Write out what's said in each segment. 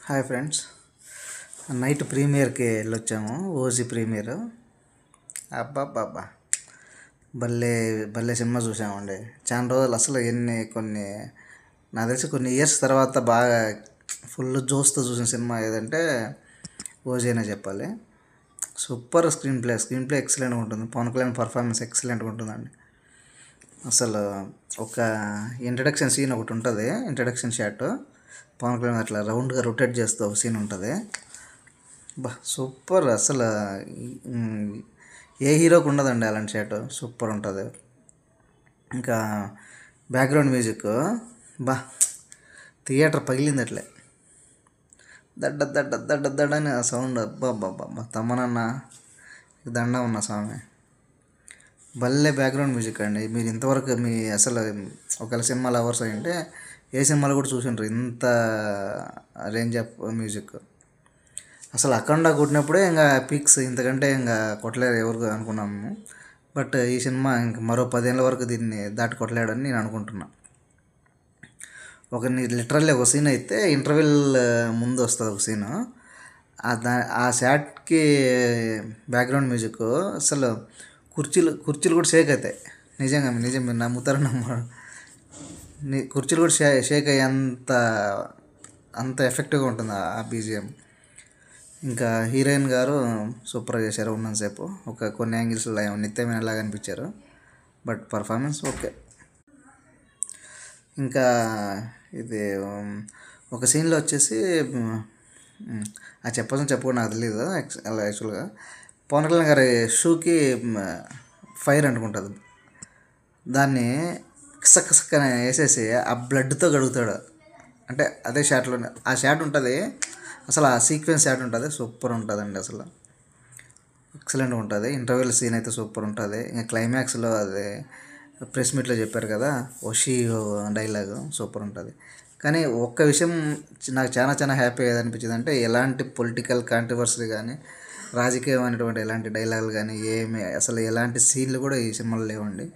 Hi friends, night ప్రీమియర్కి వెళ్ళొచ్చాము. OG premiere. అబ్బాబ్బాబ్బా, భలే భలే సినిమా చూసామండి. చాలా రోజులు అసలు నాకు తెలిసి కొన్ని ఇయర్స్ తర్వాత బాగా ఫుల్ జోస్తో చూసిన సినిమా ఏదంటే ఓజీ అనే చెప్పాలి. సూపర్ స్క్రీన్ ప్లే ఎక్సలెంట్గా ఉంటుంది. పవన్ కళ్యాణ్ పర్ఫార్మెన్స్ ఎక్సలెంట్గా ఉంటుందండి. అసలు ఒక ఇంట్రడక్షన్ సీన్ ఒకటి ఉంటుంది. ఇంట్రడక్షన్ షాట్ పవన్ కళ్యాణ్ అట్లా రౌండ్గా రొటేట్ చేస్తూ ఒక సీన్ ఉంటుంది. సూపర్. అసలు ఏ హీరోకి ఉండదండి అలాంటి షాట్. సూపర్ ఉంటుంది. ఇంకా బ్యాక్గ్రౌండ్ మ్యూజిక్ థియేటర్ పగిలింది అట్లే. దడ్డ దడ్డ దడ్డ దడ్డ అని ఆ సౌండ్. అబ్బా తమ్మనన్న దండం ఉన్న స్వామి. భలే బ్యాక్గ్రౌండ్ మ్యూజిక్ అండి. మీరు ఇంతవరకు అసలు ఒకవేళ సినిమా లవర్స్ అయ్యింటే ఏ సినిమాలు కూడా చూసిండ్రు ఇంత రేంజ్ ఆఫ్ మ్యూజిక్. అసలు అఖండ కొట్టినప్పుడే ఇంకా పీక్స్, ఇంతకంటే ఇంకా కొట్టలేరు ఎవరు అనుకున్నాము. బట్ ఈ సినిమా ఇంక మరో 10 ఏళ్ళ వరకు దీన్ని దాటి కొట్టలేడని నేను అనుకుంటున్నా. లిటరల్లీ ఒక సీన్ అయితే ఇంటర్వెల్ ముందు వస్తుంది ఒక సీను. ఆ షాట్కి బ్యాక్గ్రౌండ్ మ్యూజిక్ అసలు కుర్చీలు కూడా షేక్ అవుతాయి. నిజంగా మీరు నమ్ముతారో నమ్మరు. కుర్చీలు కూడా షేక్ అయ్యే అంత ఎఫెక్టివ్గా ఉంటుంది ఆ బీజిఎం. ఇంకా హీరోయిన్ గారు సూపర్గా చేశారు. ఉన్నంతసేపు కొన్ని యాంగిల్స్లో నిత్యమైన లాగా అనిపించారు. But performance okay. ఇంకా ఇది ఒక సీన్లో వచ్చేసి అది చెప్పకుండా నాకు తెలియదు యాక్చువల్గా. పవన్ కళ్యాణ్ గారి షూకి ఫైర్ అంటుకుంటుంది. దాన్ని కసక్కన వేసేసి ఆ బ్లడ్తో కడుగుతాడు. అంటే అదే షాట్లో ఆ షాట్ ఉంటుంది. అసలు ఆ సీక్వెన్స్ షాట్ ఉంటుంది. సూపర్ ఉంటుందండి. అసలు ఎక్సలెంట్గా ఉంటుంది. ఇంటర్వెల్ సీన్ అయితే సూపర్ ఉంటుంది. ఇంకా క్లైమాక్స్లో అది ప్రెస్ మీట్లో చెప్పారు కదా, ఓషి డైలాగ్ సూపర్ ఉంటుంది. కానీ ఒక్క విషయం నాకు చాలా హ్యాపీగా అనిపించింది అంటే, ఎలాంటి పొలిటికల్ కాంట్రవర్సీ కానీ రాజకీయమైనటువంటి ఎలాంటి డైలాగులు కానీ అసలు ఎలాంటి సీన్లు కూడా ఈ సినిమాలో లేవండి.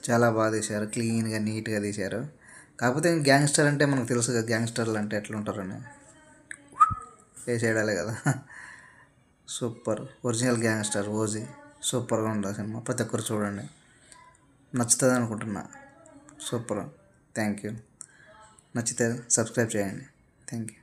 చాలా బాగా తీశారు. క్లీన్గా నీట్గా తీశారు. కాకపోతే గ్యాంగ్స్టర్ అంటే మనకు తెలుసు కదా, గ్యాంగ్స్టర్లు అంటే ఎట్లుంటారని. వేసేయడాలే కదా. Super original gangster OG. సూపర్గా ఉంటుంది సినిమా. ప్రతి ఒక్కరు చూడండి, నచ్చుతుంది అనుకుంటున్నా. సూపర్. Thank you. నచ్చితే సబ్స్క్రైబ్ చేయండి. Thank you.